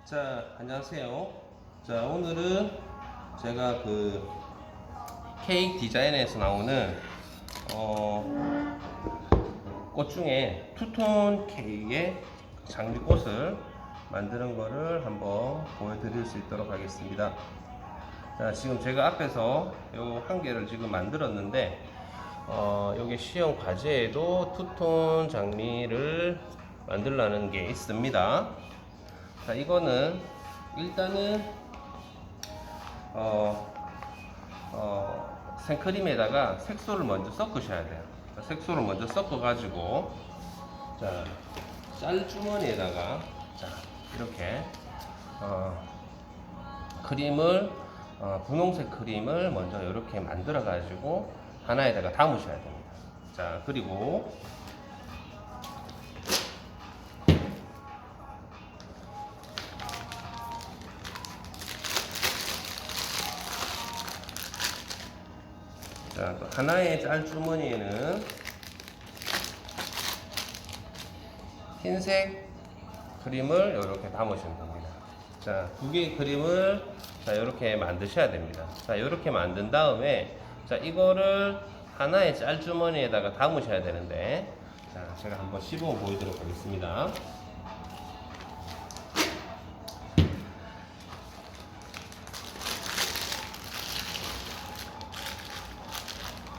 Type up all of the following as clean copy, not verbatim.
자, 안녕하세요. 자, 오늘은 제가 케이크 디자인에서 나오는 꽃 중에 투톤 케이크의 장미꽃을 만드는 거를 한번 보여드릴 수 있도록 하겠습니다. 자, 지금 제가 앞에서 요 한 개를 지금 만들었는데 여기 시험 과제에도 투톤 장미를 만들라는 게 있습니다. 자, 이거는 일단은 생크림에다가 색소를 먼저 섞으셔야 돼요. 자, 색소를 먼저 섞어 가지고 자, 쌀주머니에다가 자, 이렇게 크림을 분홍색 크림을 먼저 이렇게 만들어 가지고 하나에다가 담으셔야 됩니다. 자, 그리고 자, 또 하나의 짤주머니에는 흰색 크림을 이렇게 담으시면 됩니다. 자, 두 개의 크림을 자, 이렇게 만드셔야 됩니다. 자, 이렇게 만든 다음에 자, 이거를 하나의 짤주머니에다가 담으셔야 되는데 자, 제가 한번 시범 보여드리도록 하겠습니다.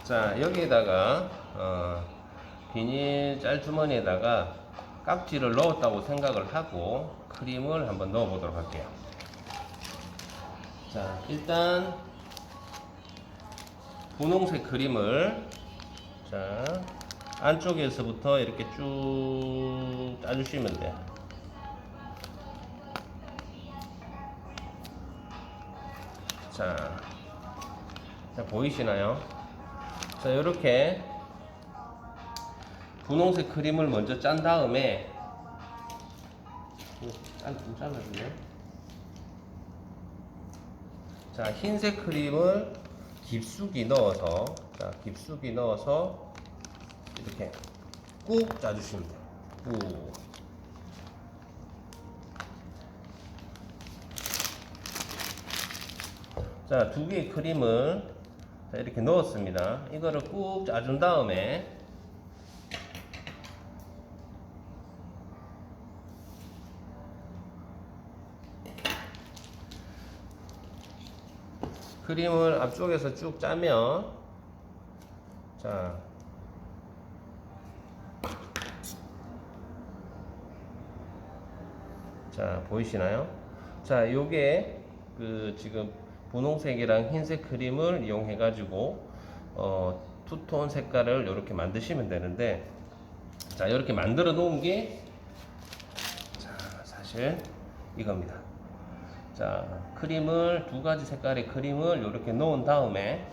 자, 여기에다가 비닐 짤주머니에다가 깍지를 넣었다고 생각을 하고 크림을 한번 넣어 보도록 할게요. 자, 일단 분홍색 크림을 자, 안쪽에서부터 이렇게 쭉 짜주시면 돼요. 자, 보이시나요? 자, 이렇게 분홍색 크림을 먼저 짠 다음에 좀 잘라줄래요? 자, 흰색 크림을 깊숙이 넣어서 자, 깊숙이 넣어서 이렇게 꾹 짜주시면 돼요. 꾹. 자, 두 개의 크림을 자, 이렇게 넣었습니다. 이거를 꾹 짜준 다음에 크림을 앞쪽에서 쭉 짜면 자, 보이시나요? 자, 요게 지금 분홍색이랑 흰색 크림을 이용해 가지고 투톤 색깔을 이렇게 만드시면 되는데 자, 이렇게 만들어 놓은 게 자, 사실 이겁니다. 자, 크림을 두 가지 색깔의 크림을 이렇게 놓은 다음에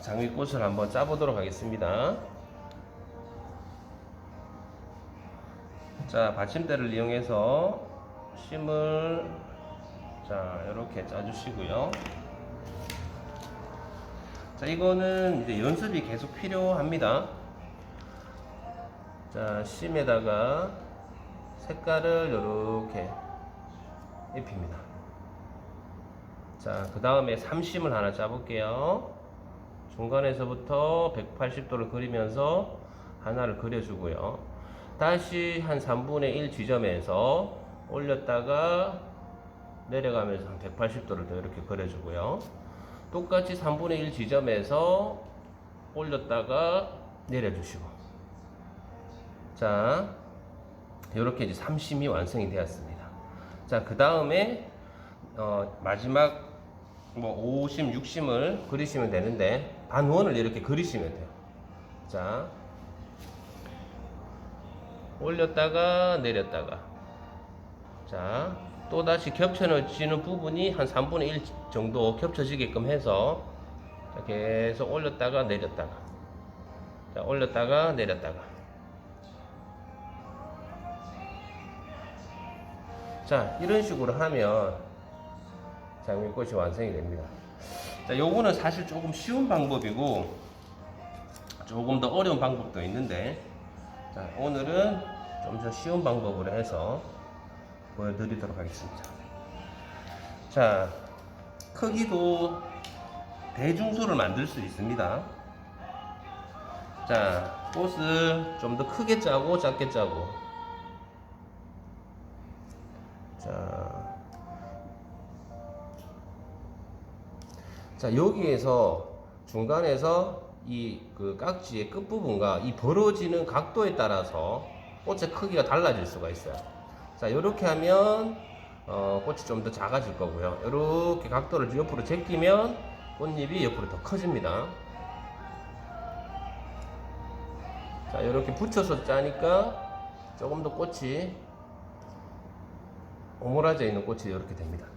장미꽃을 한번 짜보도록 하겠습니다. 자, 받침대를 이용해서 심을 자, 이렇게 짜주시고요. 자, 이거는 이제 연습이 계속 필요합니다. 자, 심에다가 색깔을 이렇게 입힙니다. 자, 그 다음에 3심을 하나 짜볼게요. 중간에서부터 180도를 그리면서 하나를 그려주고요. 다시 한 3분의 1 지점에서 올렸다가 내려가면서 한 180도를 더 이렇게 그려주고요. 똑같이 3분의 1 지점에서 올렸다가 내려주시고 자, 이렇게 이제 3심이 완성이 되었습니다. 자, 그 다음에 마지막 5심, 6심을 그리시면 되는데 반원을 이렇게 그리시면 돼요. 자, 올렸다가 내렸다가 자, 또다시 겹쳐지는 부분이 한 3분의 1 정도 겹쳐지게끔 해서 계속 올렸다가 내렸다가 자, 올렸다가 내렸다가 자, 이런 식으로 하면 장미꽃이 완성이 됩니다. 자, 요거는 사실 조금 쉬운 방법이고 조금 더 어려운 방법도 있는데 자, 오늘은 좀 더 쉬운 방법으로 해서 보여드리도록 하겠습니다. 자, 크기도 대중수를 만들 수 있습니다. 자, 꽃을 좀 더 크게 짜고 작게 짜고. 자, 여기에서 중간에서 이 그 깍지의 끝부분과 이 벌어지는 각도에 따라서 꽃의 크기가 달라질 수가 있어요. 자, 이렇게 하면 꽃이 좀 더 작아질 거고요. 이렇게 각도를 옆으로 제끼면 꽃잎이 옆으로 더 커집니다. 자, 이렇게 붙여서 짜니까 조금 더 꽃이 오므라져 있는 꽃이 이렇게 됩니다.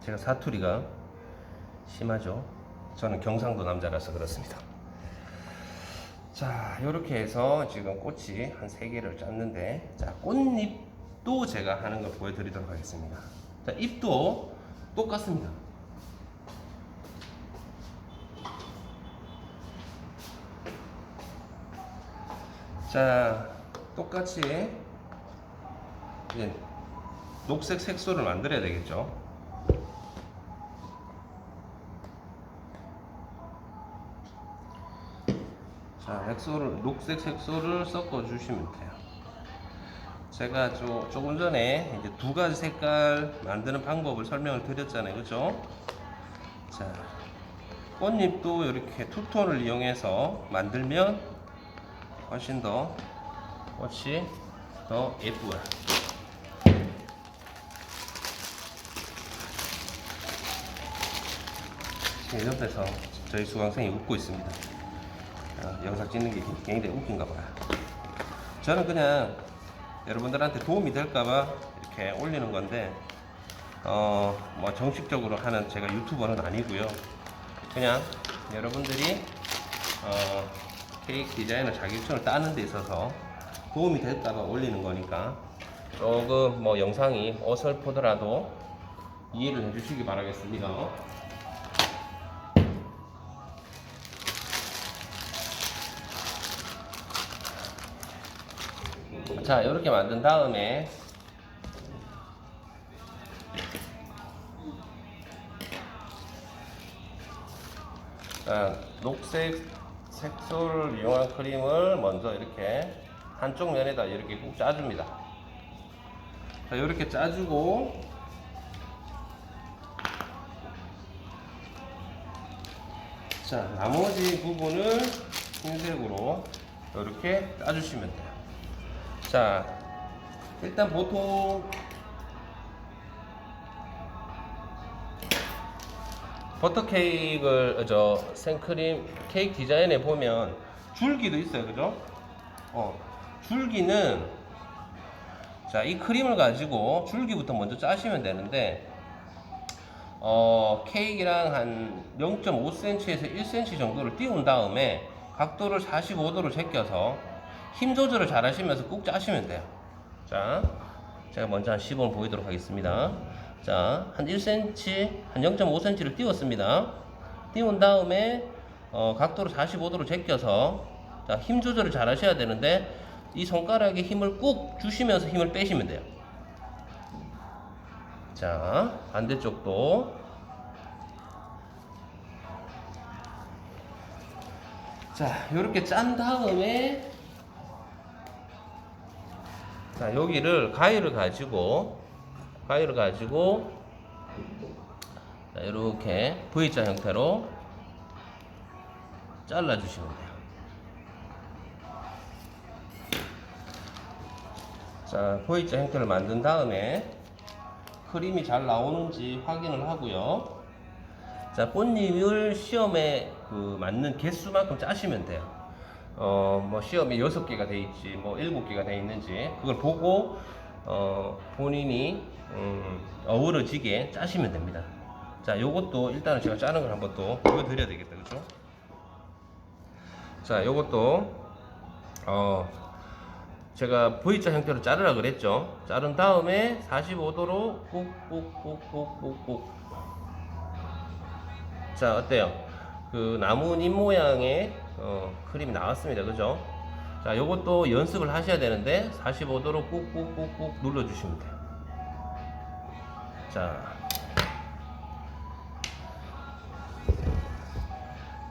제가 사투리가 심하죠. 저는 경상도 남자라서 그렇습니다. 자, 이렇게 해서 지금 꽃이 한 3개를 짰는데, 자, 꽃잎도 제가 하는 걸 보여드리도록 하겠습니다. 자, 잎도 똑같습니다. 자, 똑같이 이제 녹색 색소를 만들어야 되겠죠. 자, 녹색 색소를 섞어 주시면 돼요. 제가 조금 전에 이제 2가지 색깔 만드는 방법을 설명을 드렸잖아요. 그죠? 자, 꽃잎도 이렇게 투톤을 이용해서 만들면 훨씬 더 꽃이 더 예쁘고요. 지금 옆에서 저희 수강생이 웃고 있습니다. 영상 찍는 게 굉장히 웃긴가 봐요. 저는 그냥 여러분들한테 도움이 될까봐 이렇게 올리는 건데, 뭐 정식적으로 하는 제가 유튜버는 아니고요. 그냥 여러분들이 케이크 디자이너 자격증을 따는 데 있어서 도움이 될까봐 올리는 거니까 조금 뭐 영상이 어설프더라도 이해를 해주시기 바라겠습니다. 자, 이렇게 만든 다음에 녹색 색소를 이용한 크림을 먼저 이렇게 한쪽 면에다 이렇게 꾹 짜줍니다. 자, 이렇게 짜주고, 자, 나머지 부분을 흰색으로 이렇게 짜주시면 돼요. 자, 일단 보통 버터 케이크를 생크림 케이크 디자인에 보면 줄기도 있어요. 그죠? 줄기는, 자, 이 크림을 가지고 줄기부터 먼저 짜시면 되는데, 케이크랑 한 0.5cm에서 1cm 정도를 띄운 다음에 각도를 45도로 제껴서 힘 조절을 잘 하시면서 꾹 짜시면 돼요. 자, 제가 먼저 한 시범을 보이도록 하겠습니다. 자, 한 1cm, 한 0.5cm를 띄웠습니다. 띄운 다음에 각도를 45도로 제껴서, 자, 힘 조절을 잘 하셔야 되는데 이 손가락에 힘을 꾹 주시면서 힘을 빼시면 돼요. 자, 반대쪽도. 자, 이렇게 짠 다음에, 자, 여기를 가위를 가지고 자, 이렇게 V자 형태로 잘라 주시면 돼요. 자, V자 형태를 만든 다음에 크림이 잘 나오는지 확인을 하고요. 자, 꽃잎을 시험에 맞는 개수만큼 짜시면 돼요. 뭐 시험에 6개가 돼 있지, 뭐 7개가 돼 있는지 그걸 보고 본인이 어우러지게 짜시면 됩니다. 자, 요것도 일단은 제가 짜는 걸 한번 또 보여드려야 되겠다. 그죠? 자, 요것도 제가 V자 형태로 자르라 그랬죠. 자른 다음에 45도로 꾹꾹꾹꾹꾹꾹. 자, 어때요? 그 나뭇잎 모양의 크림이 나왔습니다. 그죠? 자, 요것도 연습을 하셔야 되는데 45도로 꾹꾹꾹꾹 눌러주시면 돼요.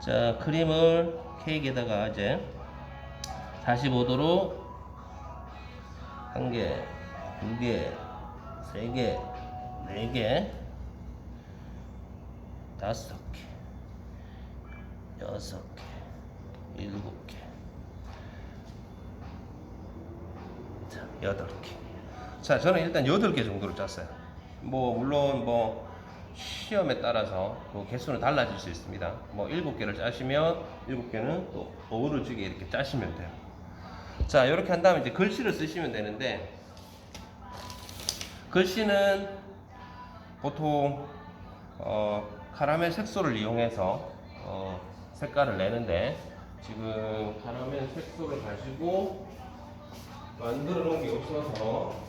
자, 크림을 케이크에다가 이제 45도로 1개, 2개, 3개, 4개, 5개, 6개, 7개, 자, 8개. 자, 저는 일단 8개 정도로 짰어요. 물론 시험에 따라서 그 개수는 달라질 수 있습니다. 7개를 짜시면 7개는 또 어우러지게 이렇게 짜시면 돼요. 자, 이렇게 한 다음에 이제 글씨를 쓰시면 되는데, 글씨는 보통 카라멜 색소를 이용해서 색깔을 내는데, 지금 카라멜 색소를 가지고 만들어 놓은 게 없어서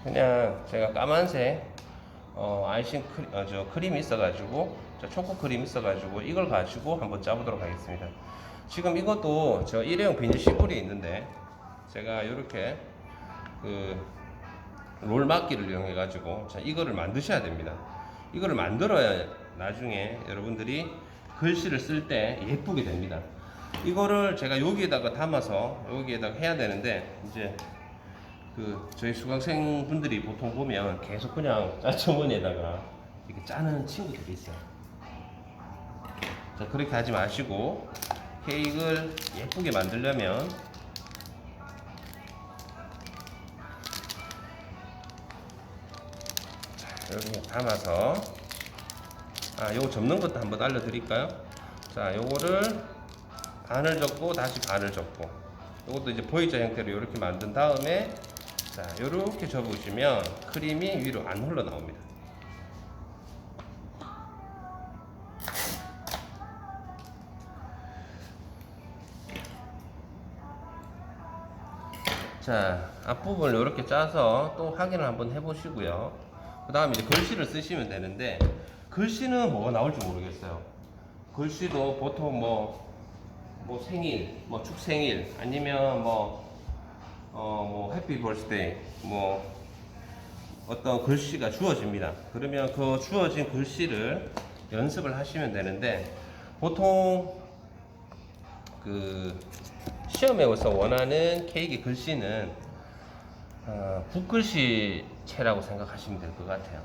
그냥 제가 까만색 아이싱 크림이 있어가지고, 초코 크림 있어가지고 이걸 가지고 한번 짜보도록 하겠습니다. 지금 이것도 저 일회용 비닐 시볼이 있는데, 제가 이렇게 그 롤막기를 이용해 가지고 이거를 만드셔야 됩니다. 이거를 만들어야 나중에 여러분들이 글씨를 쓸 때 예쁘게 됩니다. 이거를 제가 여기에다가 담아서 여기에다가 해야 되는데, 이제 저희 수강생 분들이 보통 보면 계속 그냥 짤주머니에다가 이렇게 짜는 친구들이 있어요. 자, 그렇게 하지 마시고 케이크를 예쁘게 만들려면 이렇게 담아서, 요거 접는 것도 한번 알려드릴까요? 자, 요거를 반을 접고 다시 반을 접고, 요것도 이제 V자 형태로 이렇게 만든 다음에, 자, 요렇게 접으시면 크림이 위로 안 흘러나옵니다. 자, 앞부분을 이렇게 짜서 또 확인을 한번 해보시고요. 그 다음에 이제 글씨를 쓰시면 되는데, 글씨는 뭐가 나올지 모르겠어요. 글씨도 보통 생일, 축생일, 아니면 해피 벌스데이, 어떤 글씨가 주어집니다. 그러면 그 주어진 글씨를 연습을 하시면 되는데, 보통 그 시험에서 원하는 케이크 글씨는 붓글씨체라고 생각하시면 될 것 같아요.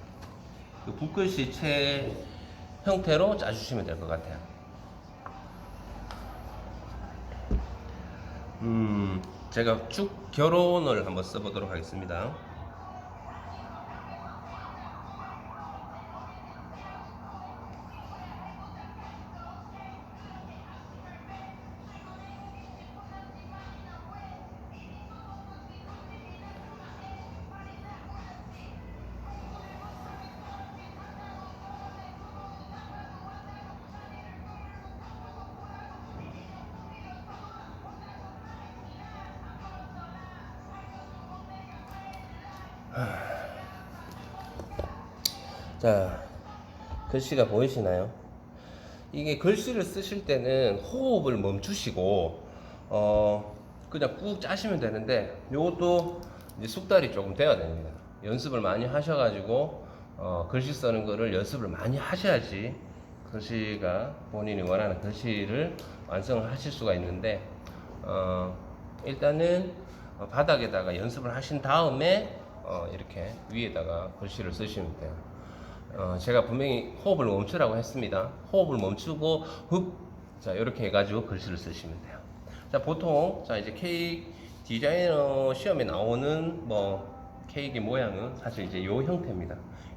그 붓글씨체 형태로 짜주시면 될 것 같아요. 제가 쭉 결혼을 한번 써보도록 하겠습니다. 자, 글씨가 보이시나요? 이게 글씨를 쓰실 때는 호흡을 멈추시고 그냥 꾹 짜시면 되는데, 요것도 이제 숙달이 조금 돼야 됩니다. 연습을 많이 하셔가지고 글씨 쓰는 거를 연습을 많이 하셔야지 글씨가 본인이 원하는 글씨를 완성을 하실 수가 있는데, 일단은 바닥에다가 연습을 하신 다음에 이렇게 위에다가 글씨를 쓰시면 돼요. 제가 분명히 호흡을 멈추라고 했습니다. 호흡을 멈추고 흡, 자, 이렇게 해가지고 글씨를 쓰시면 돼요. 자, 보통 이제 케이크 디자이너 시험에 나오는 케이크 모양은 사실 이제 요 형태입니다.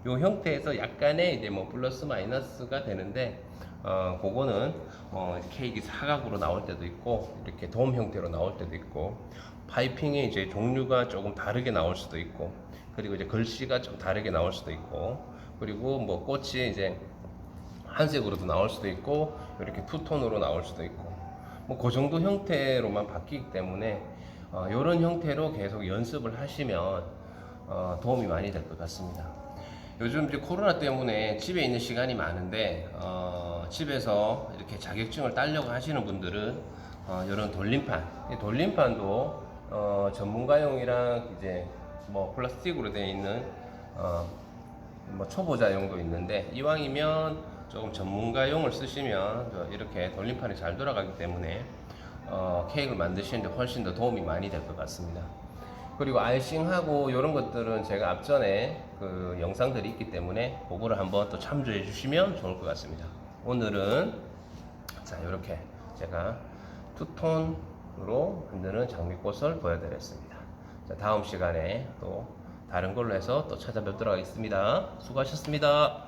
요 형태에서 약간의 이제 플러스 마이너스가 되는데, 그거는 케이크 사각으로 나올 때도 있고, 이렇게 돔 형태로 나올 때도 있고, 파이핑의 이제 종류가 조금 다르게 나올 수도 있고, 그리고 이제 글씨가 좀 다르게 나올 수도 있고, 그리고 뭐 꽃이 이제 한색으로도 나올 수도 있고 이렇게 투톤으로 나올 수도 있고 뭐 그 정도 형태로만 바뀌기 때문에 이런 형태로 계속 연습을 하시면 도움이 많이 될 것 같습니다. 요즘 이제 코로나 때문에 집에 있는 시간이 많은데 집에서 이렇게 자격증을 따려고 하시는 분들은 이런 돌림판, 이 돌림판도 전문가용이랑 이제 뭐 플라스틱으로 되어 있는 뭐 초보자용도 있는데 이왕이면 조금 전문가용을 쓰시면 이렇게 돌림판이 잘 돌아가기 때문에 케이크를 만드시는데 훨씬 더 도움이 많이 될 것 같습니다. 그리고 아이싱하고 이런 것들은 제가 앞전에 그 영상들이 있기 때문에 그거를 한번 또 참조해 주시면 좋을 것 같습니다. 오늘은 자 이렇게 제가 투톤으로 만드는 장미꽃을 보여드렸습니다. 자, 다음 시간에 또 다른 걸로 해서 또 찾아뵙도록 하겠습니다. 수고하셨습니다.